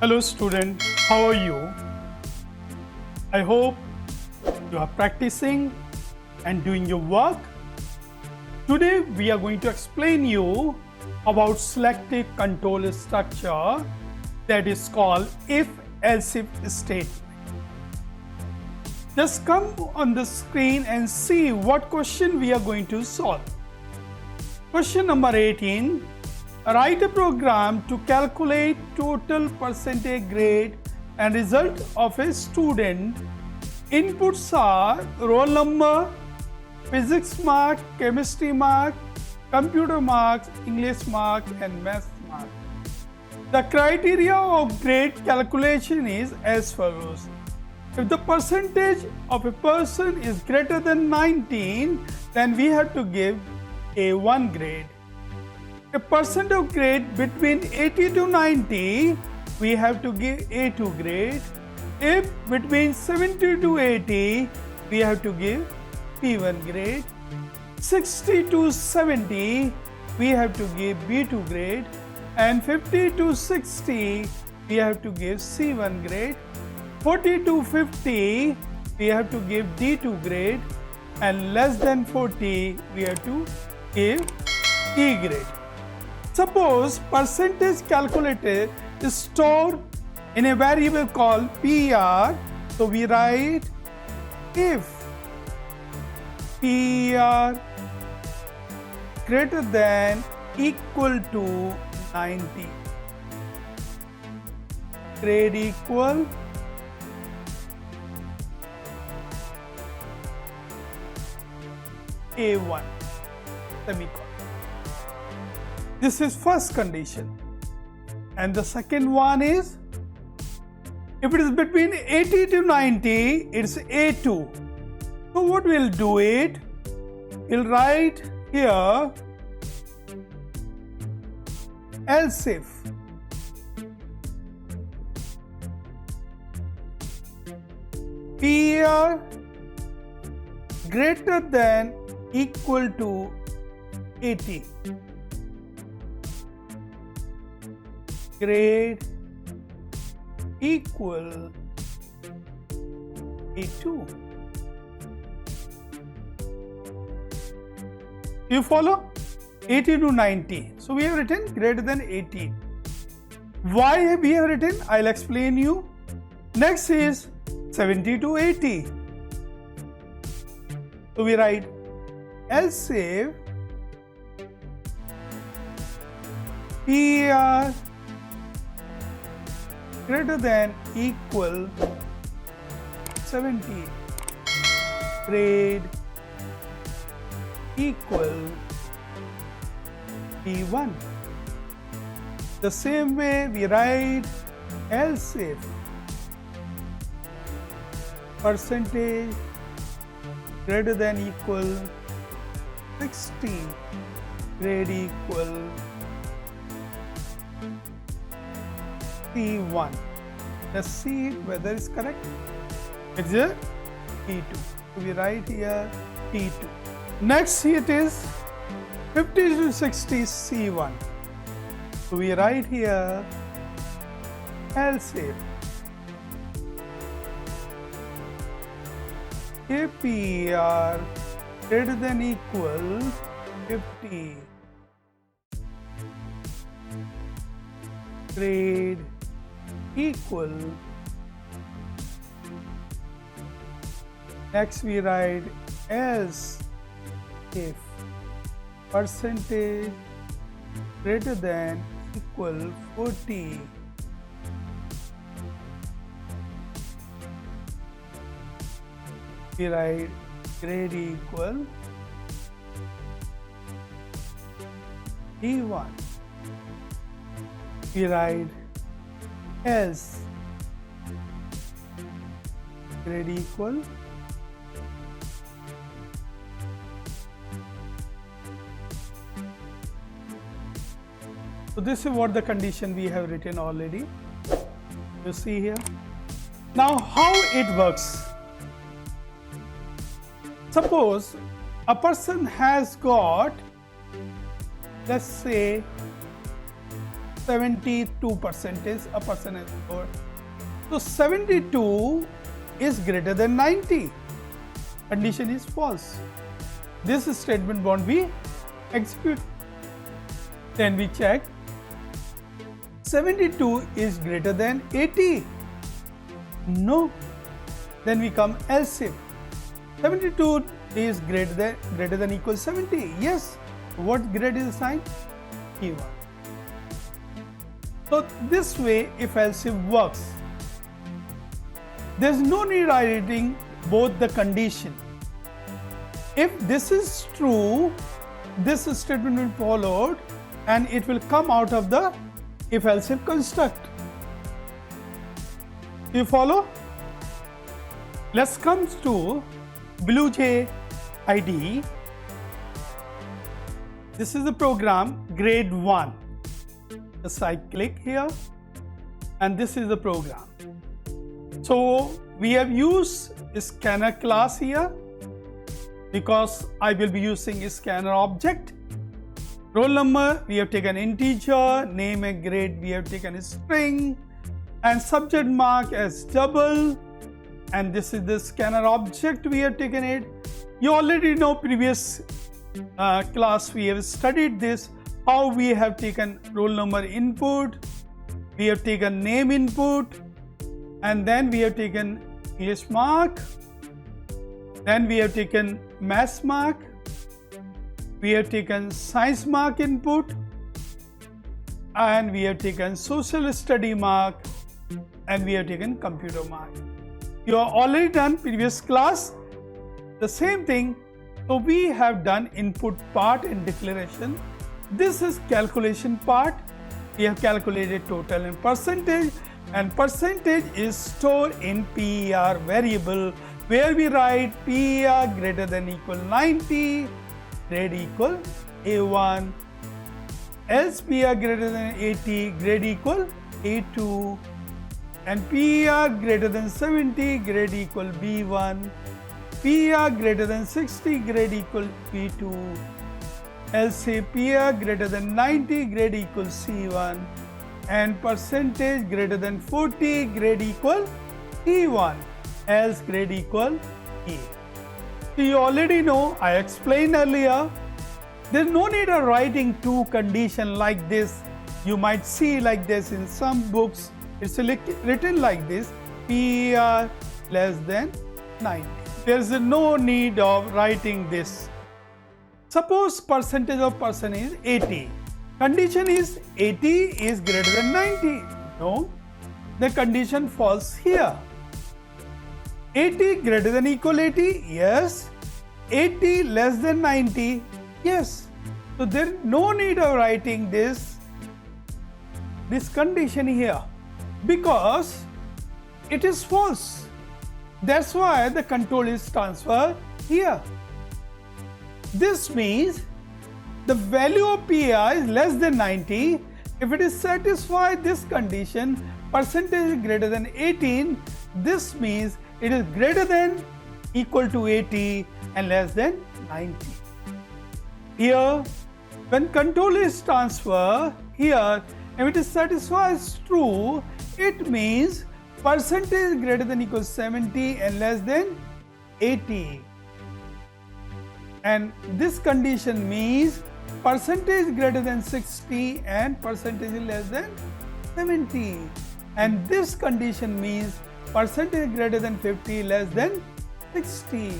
Hello student, how are you? I hope you are practicing and doing your work. Today we are going to explain you about selective control structure that is called if-else-if statement. Just come on the screen and see what question we are going to solve. Question number 18. Write a program to calculate total percentage grade and result of a student. Inputs are roll number, physics mark, chemistry mark, computer marks, English mark and math mark. The criteria of grade calculation is as follows. If the percentage of a person is greater than 19, then we have to give A1 grade. A percent of grade between 80 to 90, we have to give A2 grade. If between 70 to 80, we have to give P1 grade. 60 to 70, we have to give B2 grade. And 50 to 60, we have to give C1 grade. 40 to 50, we have to give D2 grade. And less than 40, we have to give E grade. Suppose percentage calculated is stored in a variable called PER. So we write if PER greater than equal to 90, grade equal A1 semicolon. This is first condition. And the second one is, if it is between 80 to 90, it's A2. So what we'll do it, we'll write here else if PER greater than equal to 80. Grade equal A2. You follow? 80 to 90. So we have written greater than 80. Why we have written? I'll explain you. Next is 70 to 80. So we write else if PER greater than equal 70, grade equal P1. The same way we write else if percentage greater than equal 60, grade equal P1. Let's see whether it's correct. It's a P2. So we write here P2. Next it is 50 to 60 C1. So we write here else if PER greater than equal 50, grade equal. Next we write else if percentage greater than equal 40, we write grade equal E1. We write else grade equal So this is what the condition we have written already. You see here. Now how it works? Suppose a person has got, let's say, 72% is a person has scored. So 72 is greater than 90. Condition is false. This statement won't be executed. Then we check 72 is greater than 80. No. Then we come else if 72 is greater than equal 70. Yes. What grade is assigned? E1. So this way if else if works. There is no need writing both the condition. If this is true, this statement will be followed and it will come out of the if else if construct. You follow? Let's come to BlueJ IDE. This is the program grade 1. Just I click here and this is the program. So we have used scanner class here because I will be using a scanner object. Roll number we have taken integer, name and grade we have taken a string, and subject mark as double, and this is the scanner object we have taken it. You already know previous class we have studied this, how we have taken roll number input, we have taken name input, and then we have taken English mark, then we have taken maths mark, we have taken science mark input, and we have taken social study mark, and we have taken computer mark. You have already done previous class the same thing. So we have done input part and declaration. This is calculation part. We have calculated total and percentage is stored in PER variable where we write PER greater than equal 90, grade equal A1, else PER greater than 80, grade equal A2, and PER greater than 70, grade equal B1, PER greater than 60, grade equal B2, else PER greater than 90, grade equal C1, and percentage greater than 40, grade equal E1, else grade equal E. So you already know, I explained earlier, there is no need of writing two conditions like this. You might see like this in some books, it's written like this, PER less than 90. There is no need of writing this. Suppose percentage of person is 80. Condition is 80 is greater than 90. No, the condition falls here. 80 greater than equal 80, yes. 80 less than 90, yes. So there is no need of writing this condition here because it is false. That's why the control is transferred here. This means the value of PER is less than 90. If it is satisfied this condition, percentage is greater than 18, this means it is greater than equal to 80 and less than 90. Here, when control is transferred here, if it is satisfied true, it means percentage is greater than equal 70 and less than 80. And this condition means percentage greater than 60 and percentage is less than 70. And this condition means percentage greater than 50 less than 60.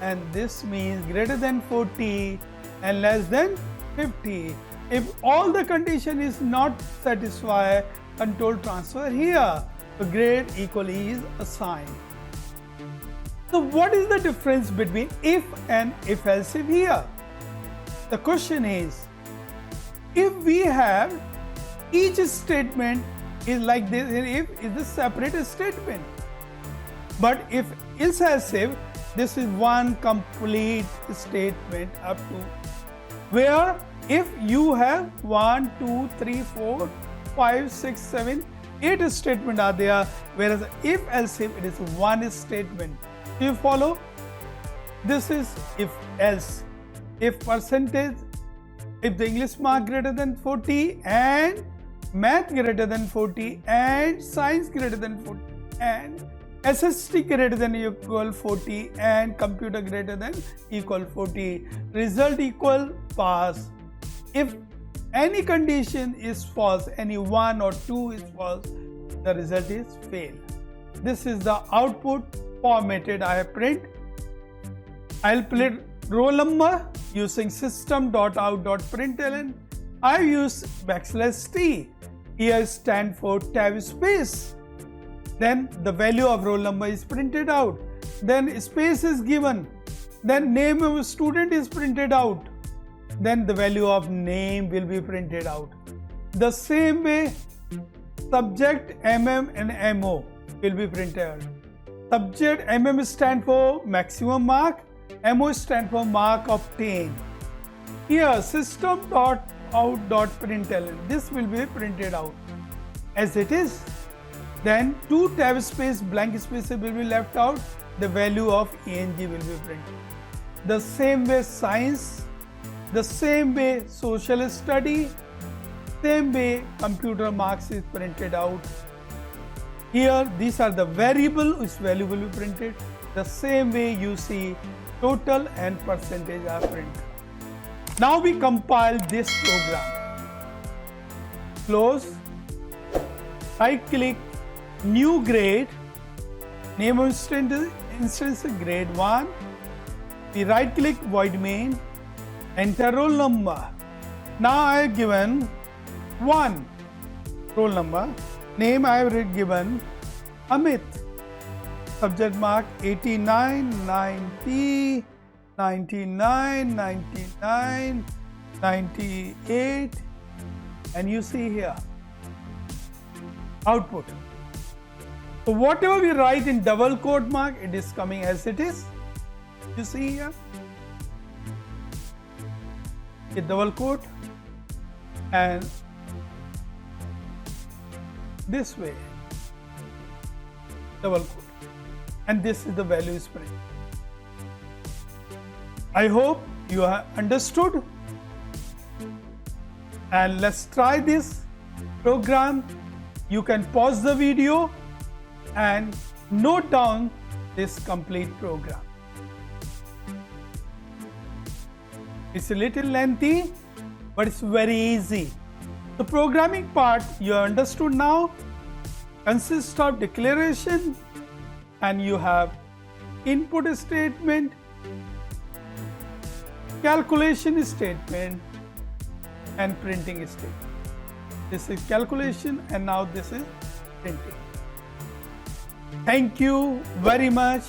And this means greater than 40 and less than 50. If all the condition is not satisfied, control transfer here. So grade equal is assigned. So what is the difference between if and if else if here? The question is, if we have each statement is like this, if is a separate statement. But if else if, this is one complete statement up to where if you have 1, 2, 3, 4, 5, 6, 7, 8 statements are there, whereas if else if it is one statement. Do you follow? This is if else. If percentage, if the English mark greater than 40 and math greater than 40 and science greater than 40 and SST greater than equal 40 and computer greater than equal 40. Result equal pass. If any condition is false, any 1 or 2 is false, the result is fail. This is the output formatted I have print. I'll print roll number using system.out.println. I use \t. Here stand for tab space. Then the value of roll number is printed out. Then space is given. Then name of student is printed out. Then the value of name will be printed out. The same way subject, MM and MO will be printed out. Subject MM stand for maximum mark, MO stand for mark obtained. Here system.out.println, this will be printed out as it is. Then 2 tab space blank spaces will be left out, the value of ENG will be printed. The same way science, the same way social study, same way computer marks is printed out. Here these are the variable whose value will be printed. The same way you see total and percentage are printed. Now we compile this program. Close, right click, new grade, name of instance grade 1. We right click void main, enter roll number. Now I have given 1 roll number, name I have given Amit, subject mark 89, 90, 99, 99, 98, and you see here output. So whatever we write in double quote mark, it is coming as it is. You see here, a double quote and this way double quote, and this is the value is printed. I hope you have understood, and let's try this program. You can pause the video and note down this complete program. It's a little lengthy, but it's very easy. The programming part you have understood now consists of declaration, and you have input statement, calculation statement, and printing statement. This is calculation and now this is printing. Thank you very much.